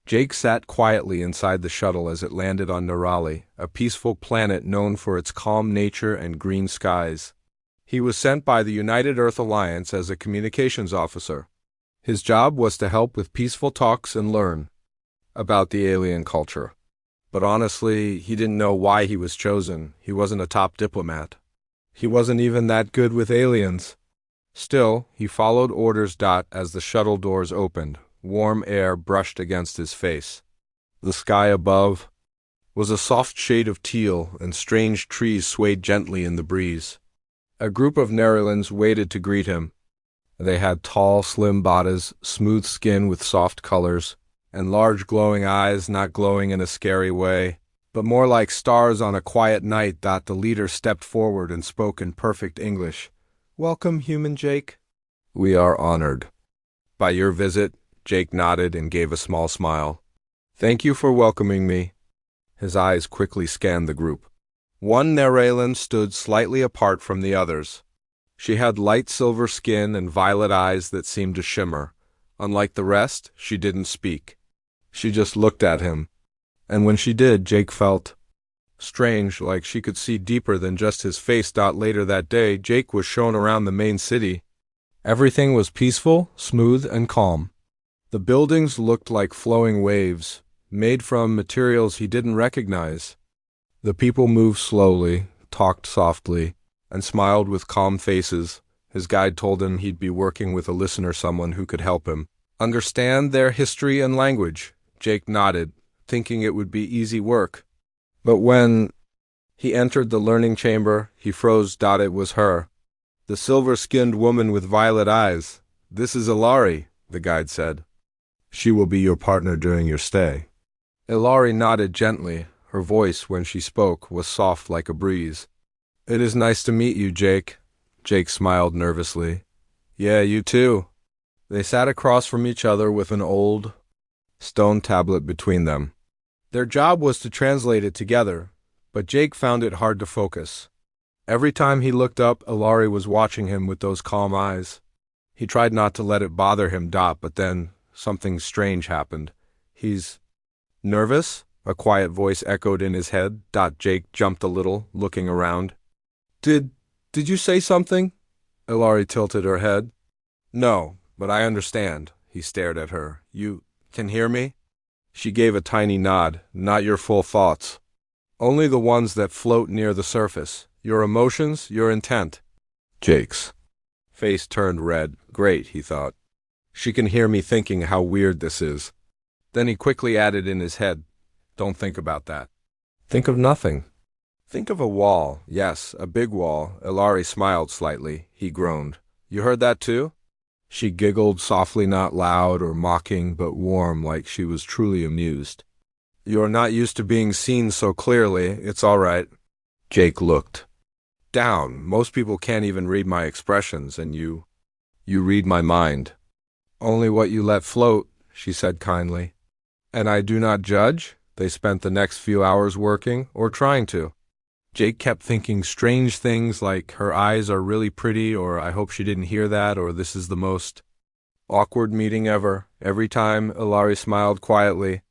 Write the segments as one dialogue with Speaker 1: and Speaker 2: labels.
Speaker 1: Jake sat quietly inside the shuttle as it landed on Nirali, a peaceful planet known for its calm nature and green skies. He was sent by the United Earth Alliance as a communications officer. His job was to help with peaceful talks and learn about the alien culture. But honestly, he didn't know why he was chosen. He wasn't a top diplomat. He wasn't even that good with aliens. Still, he followed orders. As the shuttle doors opened, warm air brushed against his face. The sky above was a soft shade of teal, and strange trees swayed gently in the breeze. A group of Nerilans waited to greet him. They had tall, slim bodies, smooth skin with soft colors, and large glowing eyes, not glowing in a scary way, but more like stars on a quiet night. The leader stepped forward and spoke in perfect English. "Welcome, human Jake. We are honored by your visit." Jake nodded and gave a small smile. "Thank you for welcoming me." His eyes quickly scanned the group. One Neralan stood slightly apart from the others. She had light silver skin and violet eyes that seemed to shimmer. Unlike the rest, she didn't speak. She just looked at him. And when she did, Jake felt strange, like she could see deeper than just his face. Later that day, Jake was shown around the main city. Everything was peaceful, smooth, and calm. The buildings looked like flowing waves, made from materials he didn't recognize. The people moved slowly, talked softly, and smiled with calm faces. His guide told him he'd be working with a listener, someone who could help him understand their history and language. Jake nodded, thinking it would be easy work. But when he entered the learning chamber, he froze. It was her, the silver-skinned woman with violet eyes. "This is Ilari," the guide said. "She will be your partner during your stay." Ilari nodded gently. Her voice, when she spoke, was soft like a breeze. "It is nice to meet you, Jake." Jake smiled nervously. "Yeah, you too." They sat across from each other with an old stone tablet between them. Their job was to translate it together, but Jake found it hard to focus. Every time he looked up, Ilari was watching him with those calm eyes. He tried not to let it bother him. But then something strange happened. "He's nervous?" A quiet voice echoed in his head. Jake jumped a little, looking around. Did you say something?" Ilari tilted her head. "No, but I understand." He stared at her. "You can hear me?" She gave a tiny nod. "Not your full thoughts. Only the ones that float near the surface. Your emotions, your intent." Jake's face turned red. Great, he thought. She can hear me thinking how weird this is. Then he quickly added in his head, "Don't think about that. Think of nothing. Think of a wall. Yes, a big wall." Ilari smiled slightly. He groaned. "You heard that too?" She giggled softly, not loud or mocking, but warm, like she was truly amused. "You're not used to being seen so clearly. It's all right." Jake looked down. "Most people can't even read my expressions, and you read my mind." "Only what you let float," she said kindly. "And I do not judge?" They spent the next few hours working, or trying to. Jake kept thinking strange things like, "Her eyes are really pretty," or "I hope she didn't hear that," or "This is the most awkward meeting ever." Every time, Ilari smiled quietly,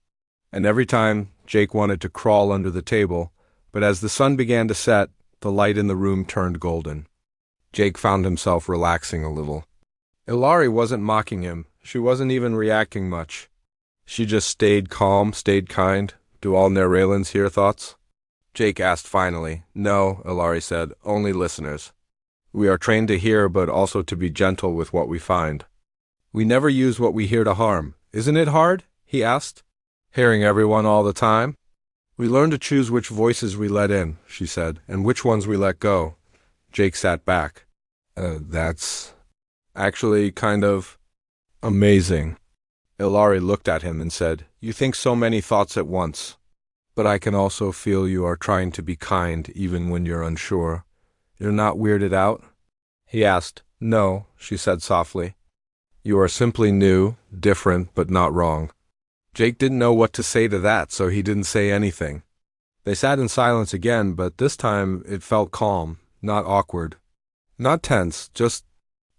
Speaker 1: and every time, Jake wanted to crawl under the table. But as the sun began to set, the light in the room turned golden. Jake found himself relaxing a little. Ilari wasn't mocking him. She wasn't even reacting much. She just stayed calm, stayed kind. "Do all Neralans hear thoughts?" Jake asked finally. "No," Ilari said, "only listeners. We are trained to hear, but also to be gentle with what we find. We never use what we hear to harm. Isn't it hard?" he asked. "Hearing everyone all the time?" "We learn to choose which voices we let in," she said, "and which ones we let go." Jake sat back. That's actually kind of amazing." Ilari looked at him and said, "You think so many thoughts at once. But I can also feel you are trying to be kind even when you're unsure. You're not weirded out?" He asked. "No," she said softly. "You are simply new, different, but not wrong." Jake didn't know what to say to that, so he didn't say anything. They sat in silence again, but this time it felt calm, not awkward. Not tense, just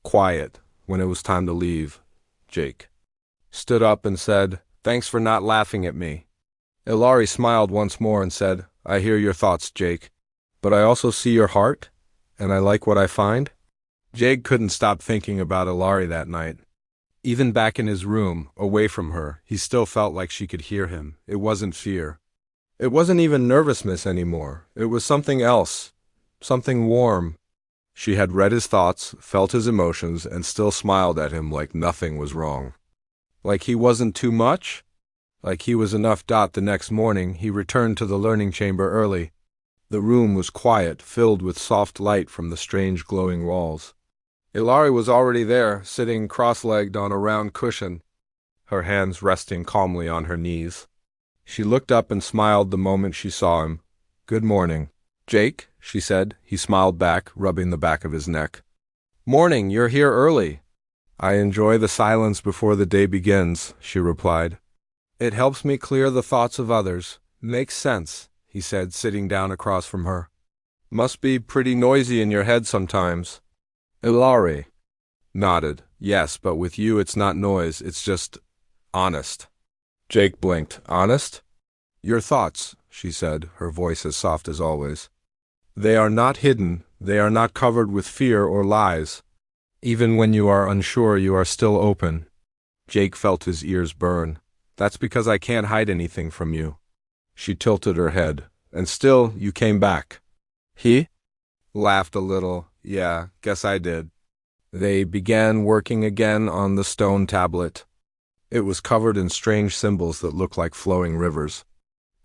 Speaker 1: quiet. When it was time to leave, Jake stood up and said, Thanks for not laughing at me." Ilari smiled once more and said, "I hear your thoughts, Jake. But I also see your heart, and I like what I find." Jake couldn't stop thinking about Ilari that night. Even back in his room, away from her, he still felt like she could hear him. It wasn't fear. It wasn't even nervousness anymore. It was something else. Something warm. She had read his thoughts, felt his emotions, and still smiled at him like nothing was wrong. Like he wasn't too much? Like he was enough. The next morning, he returned to the learning chamber early. The room was quiet, filled with soft light from the strange glowing walls. Ilari was already there, sitting cross-legged on a round cushion, her hands resting calmly on her knees. She looked up and smiled the moment she saw him. "Good morning." "Jake," she said. He smiled back, rubbing the back of his neck. "Morning, you're here early." "I enjoy the silence before the day begins," she replied. "It helps me clear the thoughts of others." "Makes sense," he said, sitting down across from her. "Must be pretty noisy in your head sometimes." Ilari nodded. "Yes, but with you it's not noise, it's just honest." Jake blinked. "Honest?" "Your thoughts," she said, her voice as soft as always. "They are not hidden, they are not covered with fear or lies. Even when you are unsure, you are still open." Jake felt his ears burn. "That's because I can't hide anything from you." She tilted her head. "And still, you came back." He laughed a little. "Yeah, guess I did." They began working again on the stone tablet. It was covered in strange symbols that looked like flowing rivers.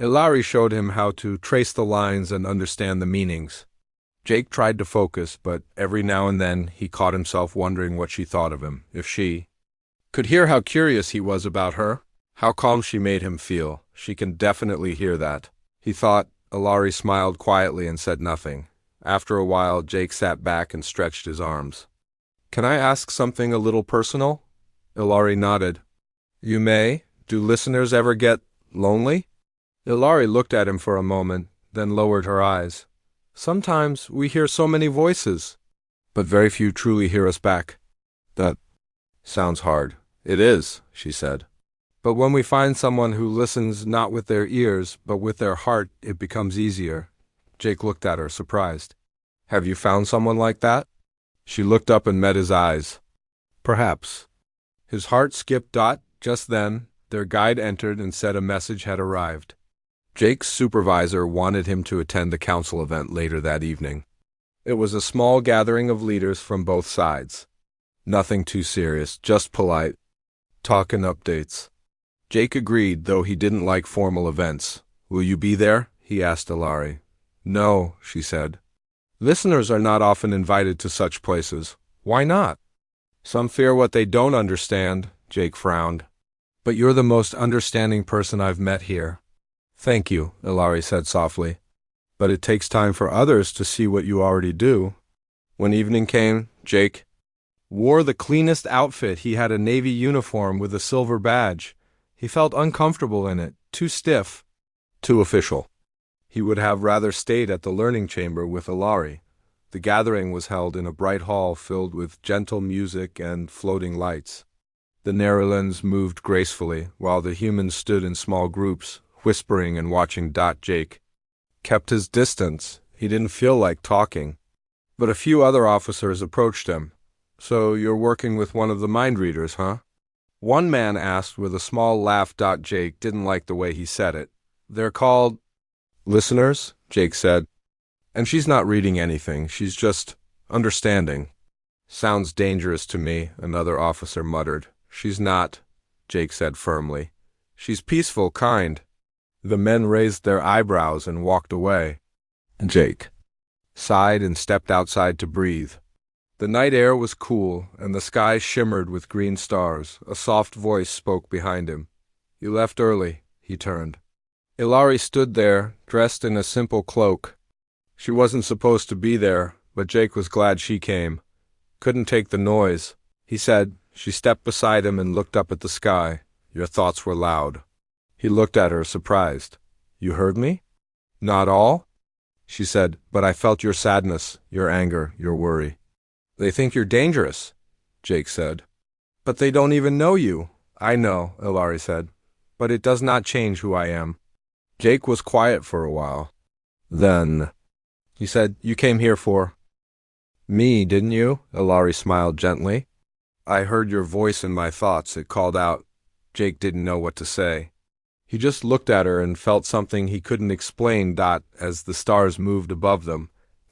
Speaker 1: Ilari showed him how to trace the lines and understand the meanings. Jake tried to focus, but every now and then he caught himself wondering what she thought of him, if she could hear how curious he was about her, how calm she made him feel. She can definitely hear that, he thought. Ilari smiled quietly and said nothing. After a while, Jake sat back and stretched his arms. "Can I ask something a little personal?" Ilari nodded. "You may. Do listeners ever get lonely?" Ilari looked at him for a moment, then lowered her eyes. "Sometimes we hear so many voices, but very few truly hear us back." "That sounds hard." "It is," she said. "But when we find someone who listens not with their ears, but with their heart, it becomes easier." Jake looked at her, surprised. "Have you found someone like that?" She looked up and met his eyes. "Perhaps." His heart skipped. Just then, their guide entered and said a message had arrived. Jake's supervisor wanted him to attend the council event later that evening. It was a small gathering of leaders from both sides. Nothing too serious, just polite talk and updates. Jake agreed, though he didn't like formal events. "Will you be there?" he asked Ilari. "No," she said. "Listeners are not often invited to such places." "Why not?" "Some fear what they don't understand," Jake frowned. "But you're the most understanding person I've met here." "Thank you," Ilari said softly. "But it takes time for others to see what you already do." When evening came, Jake wore the cleanest outfit. He had a navy uniform with a silver badge. He felt uncomfortable in it, too stiff, too official. He would have rather stayed at the learning chamber with Ilari. The gathering was held in a bright hall filled with gentle music and floating lights. The Nerulans moved gracefully, while the humans stood in small groups, whispering and watching. Jake kept his distance. He didn't feel like talking. But a few other officers approached him. "So you're working with one of the mind readers, huh?" One man asked with a small laugh. Jake didn't like the way he said it. "They're called listeners," Jake said. "And she's not reading anything, she's just understanding." "Sounds dangerous to me," another officer muttered. "She's not," Jake said firmly. "She's peaceful, kind." The men raised their eyebrows and walked away. Jake sighed and stepped outside to breathe. The night air was cool, and the sky shimmered with green stars. A soft voice spoke behind him. "You left early," he turned. Ilari stood there, dressed in a simple cloak. She wasn't supposed to be there, but Jake was glad she came. "Couldn't take the noise," he said. She stepped beside him and looked up at the sky. "Your thoughts were loud." He looked at her, surprised. "You heard me?" "Not all," she said, "but I felt your sadness, your anger, your worry." "They think you're dangerous," Jake said. "But they don't even know you." "I know," Ilari said, but it does not change who I am." Jake was quiet for a while. Then he said, "You came here for me, didn't you?" Ilari smiled gently. "I heard your voice in my thoughts," it called out. Jake didn't know what to say. He just looked at her and felt something he couldn't explain. As the stars moved above them,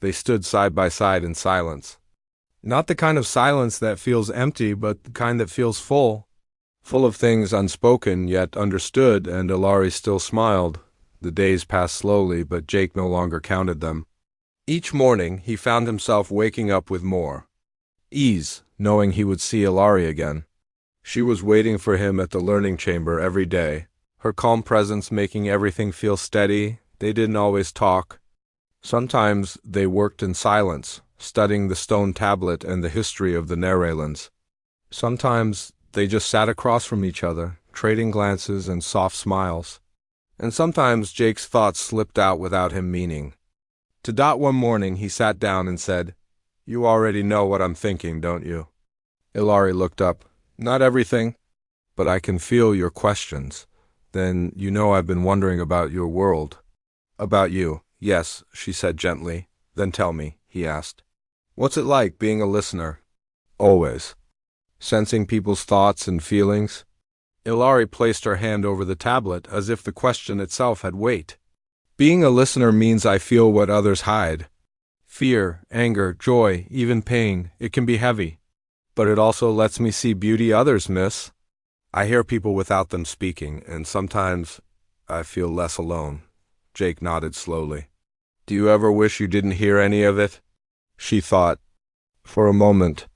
Speaker 1: they stood side by side in silence. Not the kind of silence that feels empty, but the kind that feels full. Full of things unspoken yet understood, and Ilari still smiled. The days passed slowly, but Jake no longer counted them. Each morning he found himself waking up with more ease, knowing he would see Ilari again. She was waiting for him at the learning chamber every day, her calm presence making everything feel steady. They didn't always talk. Sometimes they worked in silence, studying the stone tablet and the history of the Nerelans. Sometimes they just sat across from each other, trading glances and soft smiles. And sometimes Jake's thoughts slipped out without him meaning. One morning he sat down and said, "You already know what I'm thinking, don't you?" Ilari looked up. "Not everything, but I can feel your questions. Then you know I've been wondering about your world." "About you, yes," she said gently. "Then tell me," he asked. "What's it like being a listener?" "Always. Sensing people's thoughts and feelings?" Ilari placed her hand over the tablet as if the question itself had weight. "Being a listener means I feel what others hide. Fear, anger, joy, even pain. It can be heavy. But it also lets me see beauty others miss. I hear people without them speaking, and sometimes I feel less alone." Jake nodded slowly. "Do you ever wish you didn't hear any of it?" She thought. For a moment.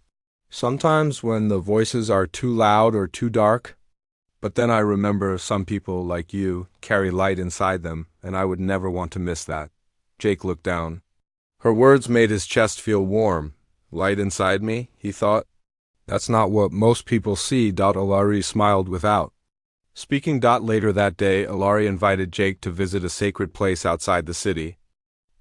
Speaker 1: "Sometimes when the voices are too loud or too dark. But then I remember some people, like you, carry light inside them, and I would never want to miss that." Jake looked down. Her words made his chest feel warm. "Light inside me?" he thought. "That's not what most people see." Ilari smiled without speaking. Later that day, Ilari invited Jake to visit a sacred place outside the city.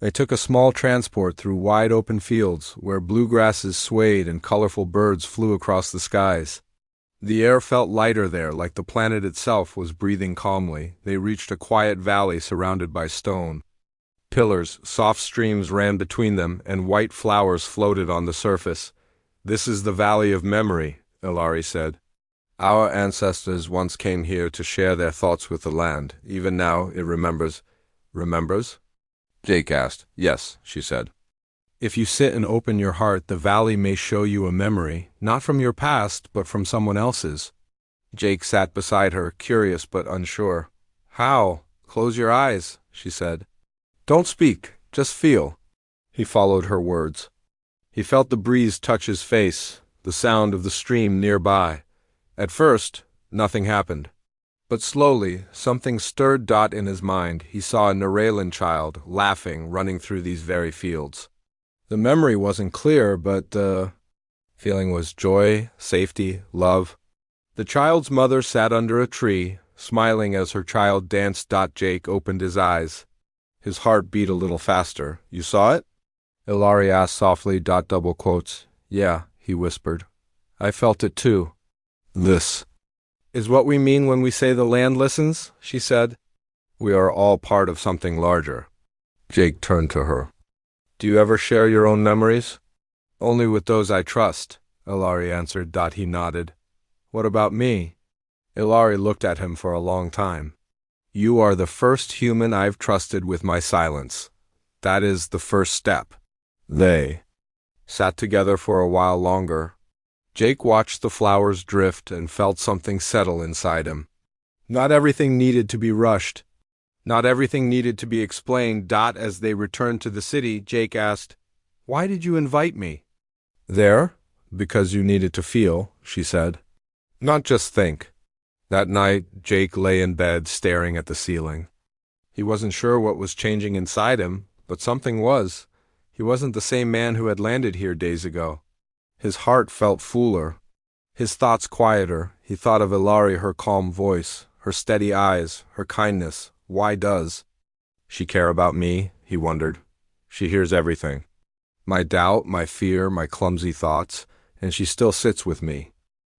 Speaker 1: They took a small transport through wide open fields, where bluegrasses swayed and colorful birds flew across the skies. The air felt lighter there, like the planet itself was breathing calmly. They reached a quiet valley surrounded by stone pillars. Soft streams ran between them, and white flowers floated on the surface. "This is the Valley of Memory," Ilari said. "Our ancestors once came here to share their thoughts with the land. Even now it remembers." "Remembers?" Jake asked. "Yes," she said. "If you sit and open your heart, the valley may show you a memory, not from your past, but from someone else's." Jake sat beside her, curious but unsure. "How?" "Close your eyes," she said. "Don't speak, just feel." He followed her words. He felt the breeze touch his face, the sound of the stream nearby. At first, nothing happened. But slowly, something stirred in his mind. He saw a Nerelan child, laughing, running through these very fields. The memory wasn't clear, but the feeling was joy, safety, love. The child's mother sat under a tree, smiling as her child danced. Jake opened his eyes. His heart beat a little faster. "You saw it?" Ilari asked softly. Double quotes. "Yeah," he whispered. "I felt it too." "This is what we mean when we say the land listens," she said. "We are all part of something larger." Jake turned to her. "Do you ever share your own memories?" "Only with those I trust," Ilari answered. He nodded. "What about me?" Ilari looked at him for a long time. "You are the first human I've trusted with my silence. That is the first step." They sat together for a while longer. Jake watched the flowers drift and felt something settle inside him. Not everything needed to be rushed. Not everything needed to be explained. As they returned to the city, Jake asked, "Why did you invite me?" "There? Because you needed to feel," she said. "Not just think." That night, Jake lay in bed staring at the ceiling. He wasn't sure what was changing inside him, but something was. He wasn't the same man who had landed here days ago. His heart felt fuller, his thoughts quieter. He thought of Ilari, her calm voice, her steady eyes, her kindness. Why does she care about me? He wondered. She hears everything. My doubt, my fear, my clumsy thoughts, and she still sits with me.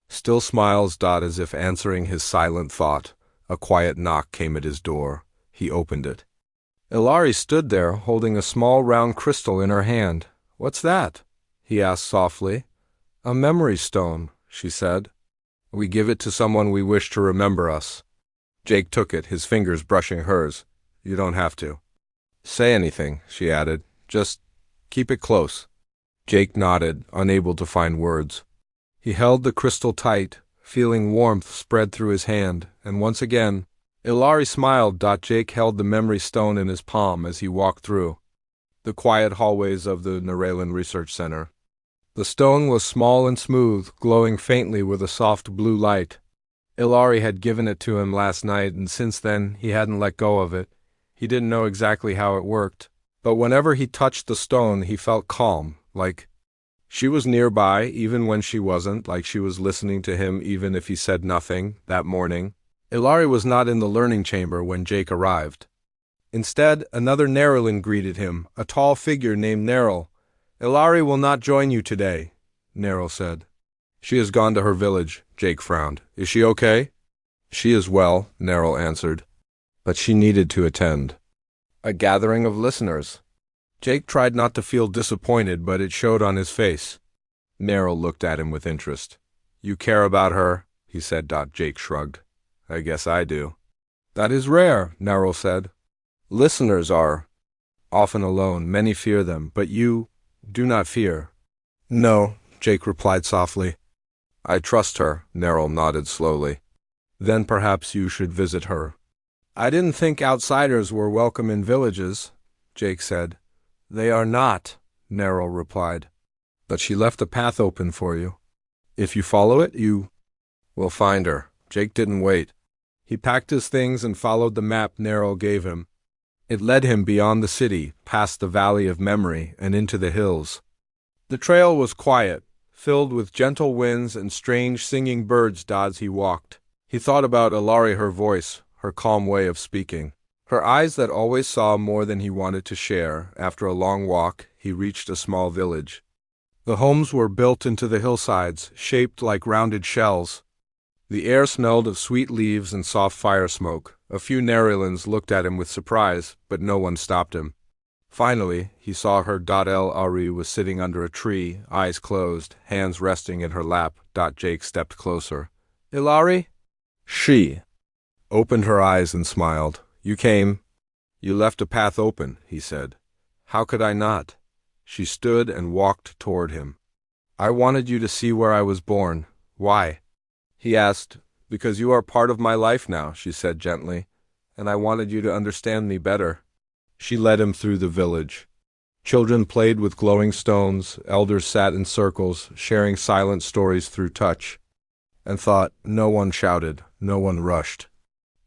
Speaker 1: Still smiles. As if answering his silent thought. A quiet knock came at his door. He opened it. Ilari stood there, holding a small round crystal in her hand. "What's that?" he asked softly. "A memory stone," she said. "We give it to someone we wish to remember us." Jake took it, his fingers brushing hers. "You don't have to say anything," she added. "Just keep it close." Jake nodded, unable to find words. He held the crystal tight, feeling warmth spread through his hand, and once again, Ilari smiled. Jake held the memory stone in his palm as he walked through the quiet hallways of the Nerelan Research Center. The stone was small and smooth, glowing faintly with a soft blue light. Ilari had given it to him last night, and since then he hadn't let go of it. He didn't know exactly how it worked, but whenever he touched the stone he felt calm, like she was nearby even when she wasn't, like she was listening to him even if he said nothing. That morning, Ilari was not in the learning chamber when Jake arrived. Instead, another Nerelan greeted him, a tall figure named Neril. "Ilari will not join you today," Neril said. "She has gone to her village," Jake frowned. "Is she okay?" "She is well," Neril answered. "But she needed to attend a gathering of listeners." Jake tried not to feel disappointed, but it showed on his face. Neril looked at him with interest. "You care about her?" he said. Jake shrugged. "I guess I do." "That is rare," Neril said. "Listeners are often alone. Many fear them, but you do not fear." "No," Jake replied softly. "I trust her," Neril nodded slowly. "Then perhaps you should visit her." "I didn't think outsiders were welcome in villages," Jake said. "They are not," Neril replied. "But she left a path open for you. If you follow it, you will find her." Jake didn't wait. He packed his things and followed the map Neril gave him. It led him beyond the city, past the Valley of Memory, and into the hills. The trail was quiet, filled with gentle winds and strange singing birds as he walked. He thought about Ilari, her voice, her calm way of speaking, her eyes that always saw more than he wanted to share. After a long walk, he reached a small village. The homes were built into the hillsides, shaped like rounded shells. The air smelled of sweet leaves and soft fire smoke. A few Nerelans looked at him with surprise, but no one stopped him. Finally, he saw her. Ilari was sitting under a tree, eyes closed, hands resting in her lap. Jake stepped closer. "Ilari?" She opened her eyes and smiled. "You came. You left a path open," he said. "How could I not?" She stood and walked toward him. "I wanted you to see where I was born." "Why?" he asked. "Because you are part of my life now," she said gently, "and I wanted you to understand me better." She led him through the village. Children played with glowing stones, elders sat in circles, sharing silent stories through touch and thought. No one shouted, no one rushed.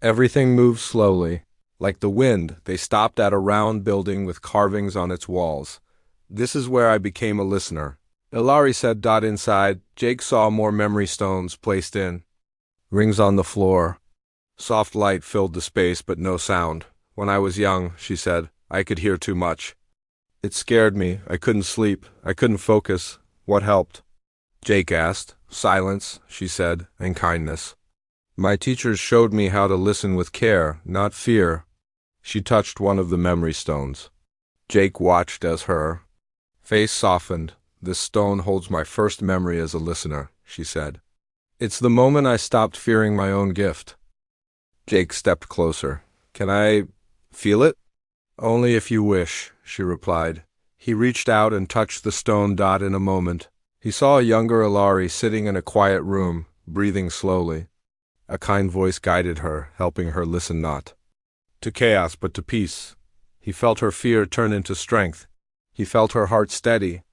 Speaker 1: Everything moved slowly. Like the wind, they stopped at a round building with carvings on its walls. "This is where I became a listener," Ilari said. Inside, Jake saw more memory stones placed in rings on the floor. Soft light filled the space, but no sound. "When I was young," she said, "I could hear too much. It scared me. I couldn't sleep. I couldn't focus. What helped?" Jake asked. "Silence," she said, "and kindness. My teachers showed me how to listen with care, not fear." She touched one of the memory stones. Jake watched as her face softened. "This stone holds my first memory as a listener," she said. "It's the moment I stopped fearing my own gift." Jake stepped closer. "Can I feel it?" "Only if you wish," she replied. He reached out and touched the stone. In a moment, he saw a younger Ilari sitting in a quiet room, breathing slowly. A kind voice guided her, helping her listen not to chaos but to peace. He felt her fear turn into strength. He felt her heart steady.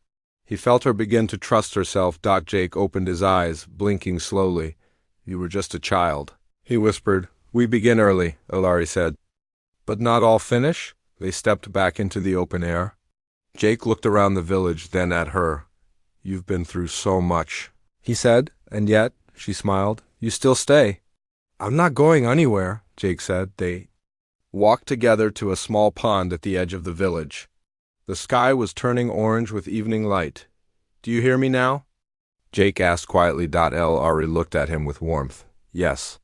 Speaker 1: He felt her begin to trust herself. Jake opened his eyes, blinking slowly. "You were just a child," he whispered. "We begin early," Ilari said. "But not all finish?" They stepped back into the open air. Jake looked around the village, then at her. "You've been through so much," he said, "and yet," she smiled, "you still stay." "I'm not going anywhere," Jake said. They walked together to a small pond at the edge of the village. The sky was turning orange with evening light. "Do you hear me now?" Jake asked quietly. Ilari looked at him with warmth. "Yes."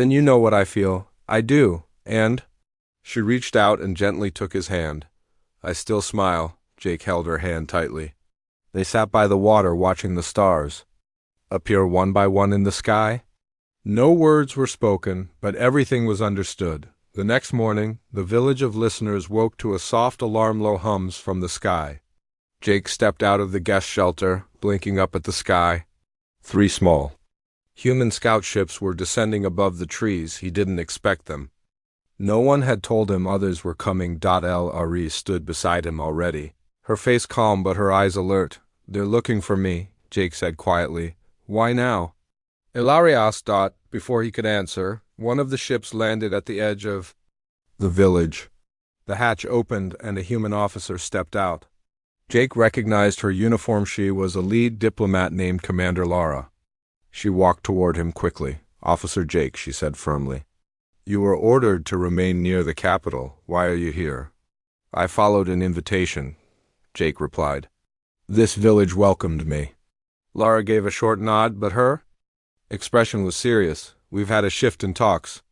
Speaker 1: Then you know what I feel. I do, and... She reached out and gently took his hand. I still smile. Jake held her hand tightly. They sat by the water watching the stars appear one by one in the sky. No words were spoken, but everything was understood. The next morning, the village of listeners woke to a soft alarm-low hums from the sky. Jake stepped out of the guest shelter, blinking up at the sky. 3 small human scout ships were descending above the trees. He didn't expect them. No one had told him others were coming. El Ari stood beside him already, her face calm but her eyes alert. They're looking for me, Jake said quietly. Why now? Ilari asked. Before he could answer, one of the ships landed at the edge of the village. The hatch opened and a human officer stepped out. Jake recognized her uniform. She was a lead diplomat named Commander Lara. She walked toward him quickly. Officer Jake, she said firmly. You were ordered to remain near the capital. Why are you here? I followed an invitation, Jake replied. This village welcomed me. Lara gave a short nod, but her expression was serious. We've had a shift in talks.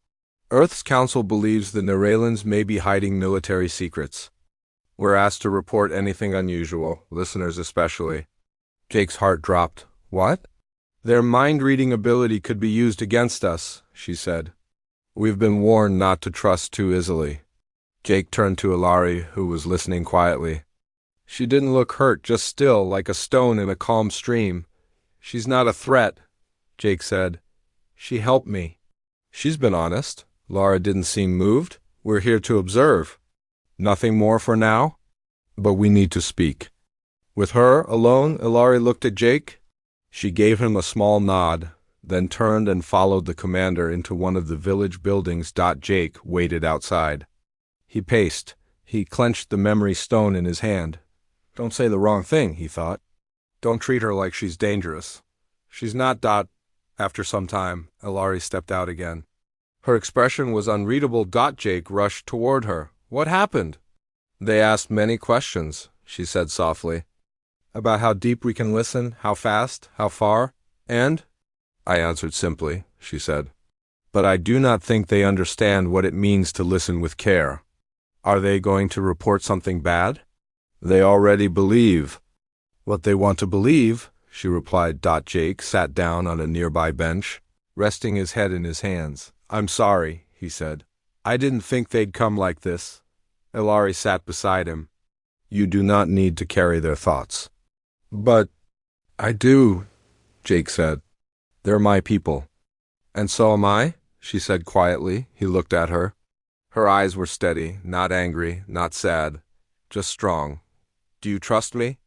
Speaker 1: Earth's council believes the Neralans may be hiding military secrets. We're asked to report anything unusual, listeners especially. Jake's heart dropped. What? Their mind-reading ability could be used against us, she said. We've been warned not to trust too easily. Jake turned to Ilari, who was listening quietly. She didn't look hurt, just still, like a stone in a calm stream. She's not a threat, Jake said. She helped me. She's been honest. Lara didn't seem moved. We're here to observe. Nothing more for now? But we need to speak. With her alone, Ilari looked at Jake. She gave him a small nod, then turned and followed the commander into one of the village buildings. Jake waited outside. He paced. He clenched the memory stone in his hand. Don't say the wrong thing, he thought. Don't treat her like she's dangerous. She's not. After some time, Ilari stepped out again. Her expression was unreadable. Jake rushed toward her. What happened? They asked many questions, she said softly. About how deep we can listen, how fast, how far, and? I answered simply, she said. But I do not think they understand what it means to listen with care. Are they going to report something bad? They already believe what they want to believe, she replied. Jake sat down on a nearby bench, resting his head in his hands. I'm sorry, he said. I didn't think they'd come like this. Ilari sat beside him. You do not need to carry their thoughts. But I do, Jake said. They're my people. And so am I, she said quietly. He looked at her. Her eyes were steady, not angry, not sad, just strong. Do you trust me?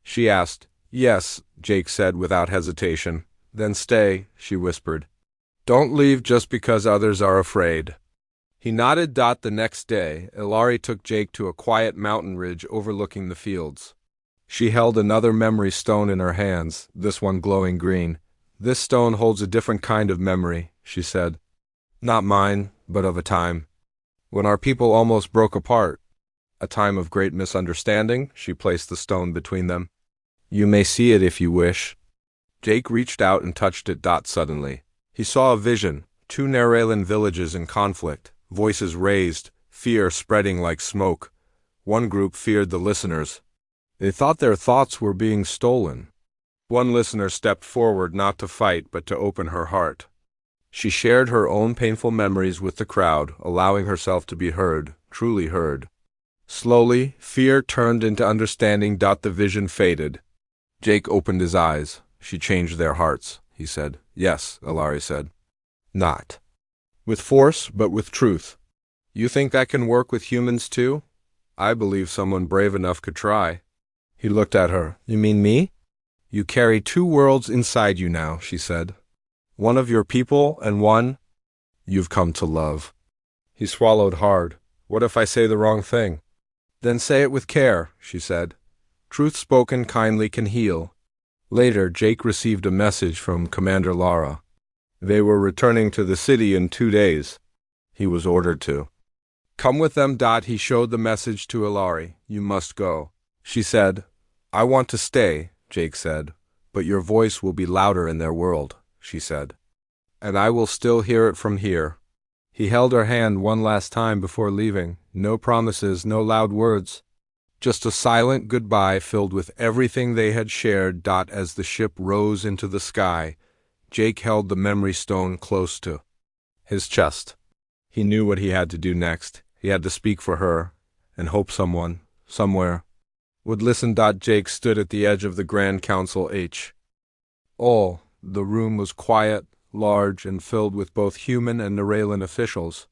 Speaker 1: She asked. Yes, Jake said without hesitation. Then stay, she whispered. Don't leave just because others are afraid. He nodded. The next day, Ilari took Jake to a quiet mountain ridge overlooking the fields. She held another memory stone in her hands, this one glowing green. This stone holds a different kind of memory, she said. Not mine, but of a time when our people almost broke apart. A time of great misunderstanding. She placed the stone between them. You may see it if you wish. Jake reached out and touched it. Suddenly, he saw a vision. 2 Neralan villages in conflict, voices raised, fear spreading like smoke. One group feared the listeners. They thought their thoughts were being stolen. One listener stepped forward not to fight but to open her heart. She shared her own painful memories with the crowd, allowing herself to be heard, truly heard. Slowly, fear turned into understanding. The vision faded. Jake opened his eyes. She changed their hearts, he said. Yes, Ilari said. Not with force, but with truth. You think that can work with humans too? I believe someone brave enough could try. He looked at her. You mean me? You carry 2 worlds inside you now, she said. One of your people and one you've come to love. He swallowed hard. What if I say the wrong thing? Then say it with care, she said. Truth spoken kindly can heal. Later, Jake received a message from Commander Lara. They were returning to the city in 2 days. He was ordered to come with them. He showed the message to Ilari. You must go. She said. I want to stay, Jake said. But your voice will be louder in their world, she said. and I will still hear it from here. He held her hand one last time before leaving. No promises, no loud words. Just a silent goodbye filled with everything they had shared. As the ship rose into the sky, Jake held the memory stone close to his chest. He knew what he had to do next. He had to speak for her, and hope someone, somewhere, would listen. Jake stood at the edge of the Grand Council H. The room was quiet, large, and filled with both human and Nerelan officials.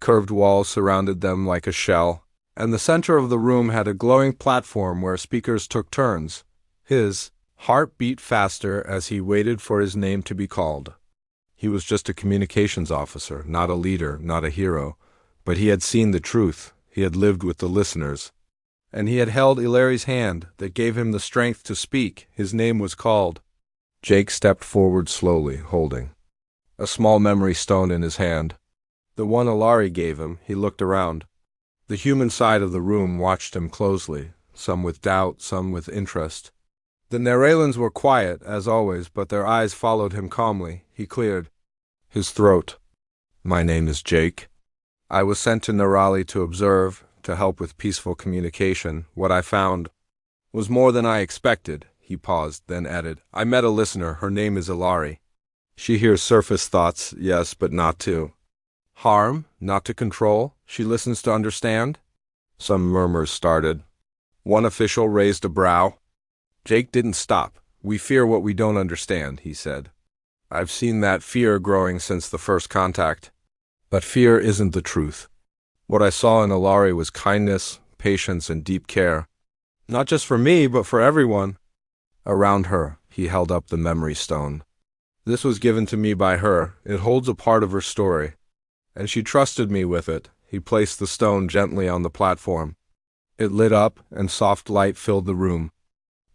Speaker 1: Curved walls surrounded them like a shell, and the center of the room had a glowing platform where speakers took turns. His heart beat faster as he waited for his name to be called. He was just a communications officer, not a leader, not a hero, but he had seen the truth. He had lived with the listeners, and he had held Ilari's hand that gave him the strength to speak. His name was called. Jake stepped forward slowly, holding a small memory stone in his hand. The one Ilari gave him. He looked around. The human side of the room watched him closely, some with doubt, some with interest. The Nerelans were quiet, as always, but their eyes followed him calmly. He cleared his throat. My name is Jake. I was sent to Nerali to observe, to help with peaceful communication. What I found was more than I expected. He paused, then added, I met a listener. Her name is Ilari. She hears surface thoughts, yes, but not to harm, not to control. She listens to understand. Some murmurs started. One official raised a brow. Jake didn't stop. We fear what we don't understand, he said. I've seen that fear growing since the first contact. But fear isn't the truth. What I saw in Ilari was kindness, patience, and deep care. Not just for me, but for everyone around her. He held up the memory stone. This was given to me by her. It holds a part of her story, and she trusted me with it. He placed the stone gently on the platform. It lit up, and soft light filled the room.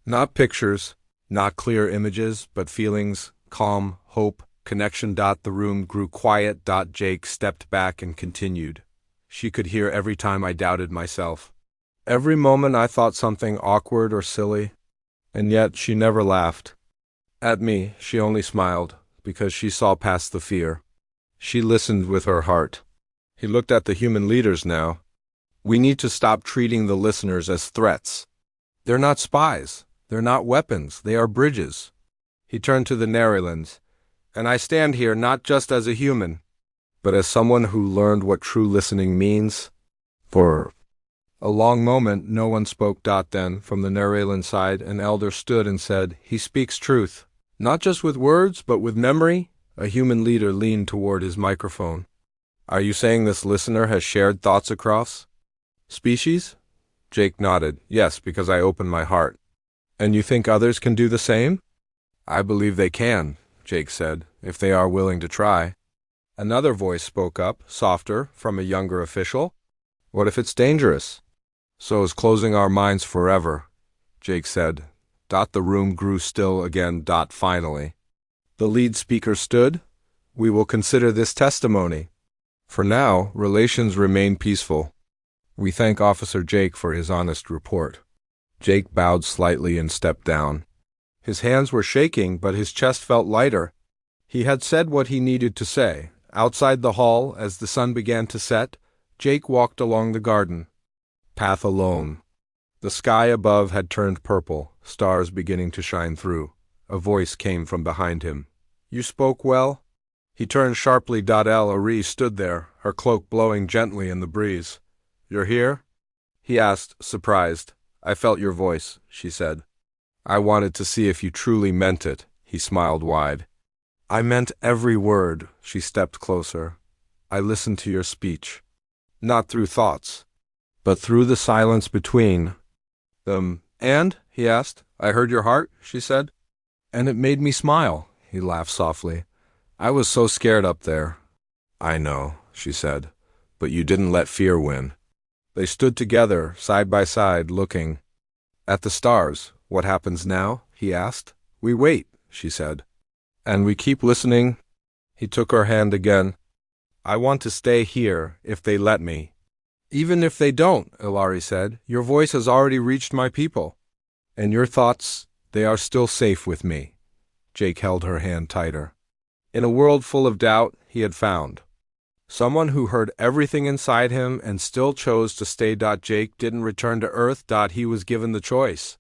Speaker 1: Not pictures, not clear images, but feelings, calm, hope, connection. The room grew quiet. Jake stepped back and continued. She could hear every time I doubted myself. Every moment I thought something awkward or silly, and yet she never laughed at me. She only smiled, because she saw past the fear. She listened with her heart. He looked at the human leaders now. We need to stop treating the listeners as threats. They're not spies. They're not weapons. They are bridges. He turned to the Nerelans. And I stand here not just as a human, but as someone who learned what true listening means. For a long moment, no one spoke. Then, from the Nerelan side, an elder stood and said, He speaks truth. Not just with words, but with memory. A human leader leaned toward his microphone. Are you saying this listener has shared thoughts across species? Jake nodded. Yes, because I opened my heart. And you think others can do the same? I believe they can, Jake said, if they are willing to try. Another voice spoke up, softer, from a younger official. What if it's dangerous? So is closing our minds forever, Jake said. The room grew still again. Finally, the lead speaker stood. We will consider this testimony. For now, relations remain peaceful. We thank Officer Jake for his honest report. Jake bowed slightly and stepped down. His hands were shaking, but his chest felt lighter. He had said what he needed to say. Outside the hall, as the sun began to set, Jake walked along the garden path alone. The sky above had turned purple, stars beginning to shine through. A voice came from behind him. You spoke well? He turned sharply. Ilari stood there, her cloak blowing gently in the breeze. You're here? He asked, surprised. I felt your voice, she said. I wanted to see if you truly meant it. He smiled wide. I meant every word. She stepped closer. I listened to your speech. Not through thoughts, but through the silence between them. And? He asked. I heard your heart, she said. And it made me smile. He laughed softly. I was so scared up there. I know, she said, but you didn't let fear win. They stood together, side by side, looking at the stars. What happens now? He asked. We wait, she said. And we keep listening. He took her hand again. I want to stay here, if they let me. Even if they don't, Ilari said, your voice has already reached my people. And your thoughts, they are still safe with me. Jake held her hand tighter. In a world full of doubt, he had found someone who heard everything inside him and still chose to stay. Jake didn't return to Earth. He was given the choice.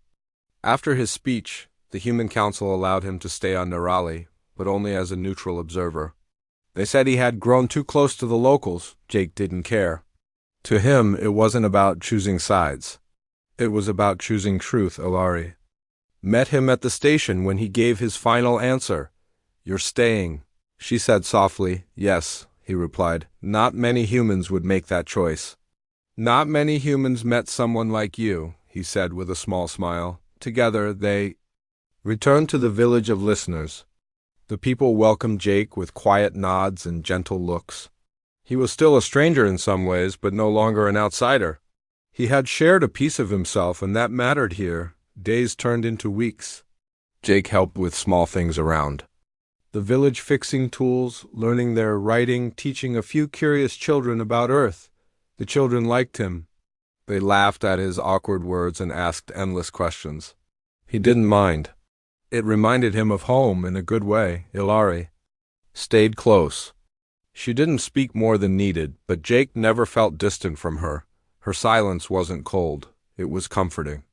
Speaker 1: After his speech, the Human Council allowed him to stay on Nerali, but only as a neutral observer. They said he had grown too close to the locals. Jake didn't care. To him, it wasn't about choosing sides. It was about choosing truth. Ilari met him at the station when he gave his final answer. "You're staying," she said softly. "Yes," he replied. "Not many humans would make that choice." "Not many humans met someone like you," he said with a small smile. Together, they returned to the village of listeners. The people welcomed Jake with quiet nods and gentle looks. He was still a stranger in some ways, but no longer an outsider. He had shared a piece of himself, and that mattered here. Days turned into weeks. Jake helped with small things around the village, fixing tools, learning their writing, teaching a few curious children about Earth. The children liked him. They laughed at his awkward words and asked endless questions. He didn't mind. It reminded him of home in a good way. Ilari stayed close. She didn't speak more than needed, but Jake never felt distant from her. Her silence wasn't cold. It was comforting.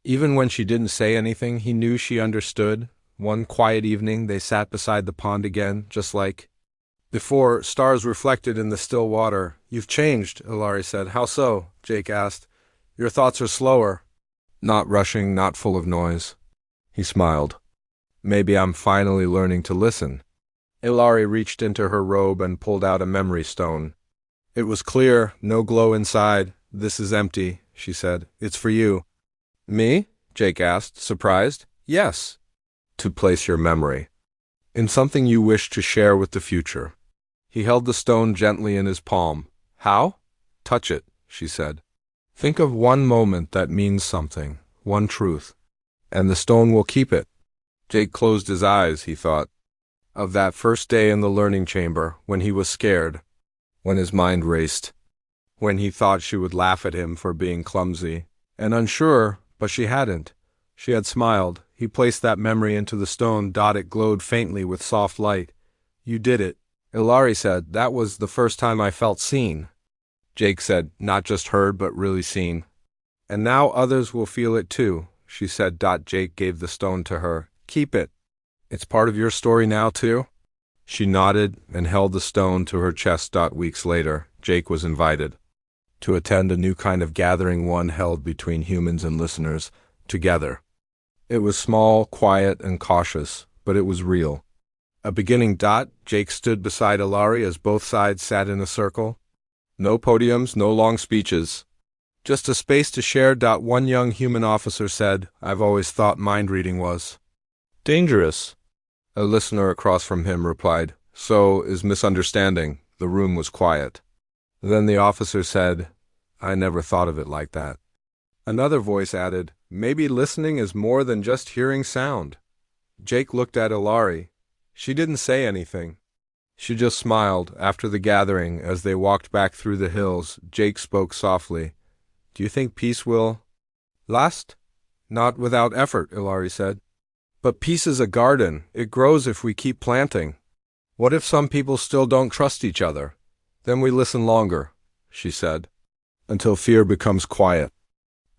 Speaker 1: Even when she didn't say anything, he knew she understood. One quiet evening, they sat beside the pond again, just like before, stars reflected in the still water. "You've changed," Ilari said. "How so?" Jake asked. "Your thoughts are slower. Not rushing, not full of noise." He smiled. "Maybe I'm finally learning to listen." Ilari reached into her robe and pulled out a memory stone. It was clear, no glow inside. "This is empty," she said. "It's for you." "Me?" Jake asked, surprised. "Yes. To place your memory in something you wish to share with the future." He held the stone gently in his palm. "How?" "Touch it," she said. "Think of one moment that means something, one truth, and the stone will keep it." Jake closed his eyes, he thought. Of that first day in the learning chamber, when he was scared, when his mind raced, when he thought she would laugh at him for being clumsy and unsure, but she hadn't. She had smiled. He placed that memory into the stone. It glowed faintly with soft light. "You did it," Ilari said. "That was the first time I felt seen." Jake said, "Not just heard, but really seen. And now others will feel it too," she said. Jake gave the stone to her. "Keep it. It's part of your story now too?" She nodded and held the stone to her chest. Weeks later, Jake was invited to attend a new kind of gathering, one held between humans and listeners, together. It was small, quiet, and cautious, but it was real. A beginning. Jake stood beside Ilari as both sides sat in a circle. No podiums, no long speeches. Just a space to share. One young human officer said, "I've always thought mind reading was dangerous." A listener across from him replied, "So is misunderstanding." The room was quiet. Then the officer said, "I never thought of it like that." Another voice added, "Maybe listening is more than just hearing sound." Jake looked at Ilari. She didn't say anything. She just smiled. After the gathering, as they walked back through the hills, Jake spoke softly. "Do you think peace will last?" "Not without effort," Ilari said. "But peace is a garden. It grows if we keep planting." "What if some people still don't trust each other?" "Then we listen longer," she said, "until fear becomes quiet."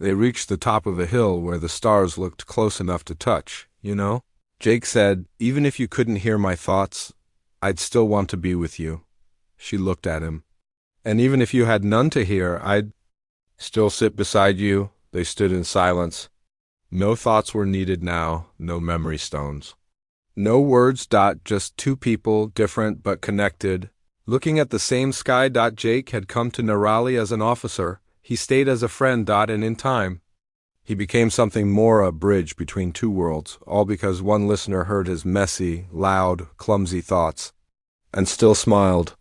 Speaker 1: They reached the top of a hill where the stars looked close enough to touch. "You know," Jake said, "even if you couldn't hear my thoughts, I'd still want to be with you." She looked at him. "And even if you had none to hear, I'd still sit beside you." They stood in silence. No thoughts were needed now, no memory stones. No words. Just two people, different but connected, looking at the same sky. Jake had come to Nerali as an officer. He stayed as a friend. And in time, he became something more, a bridge between two worlds, all because one listener heard his messy, loud, clumsy thoughts and still smiled.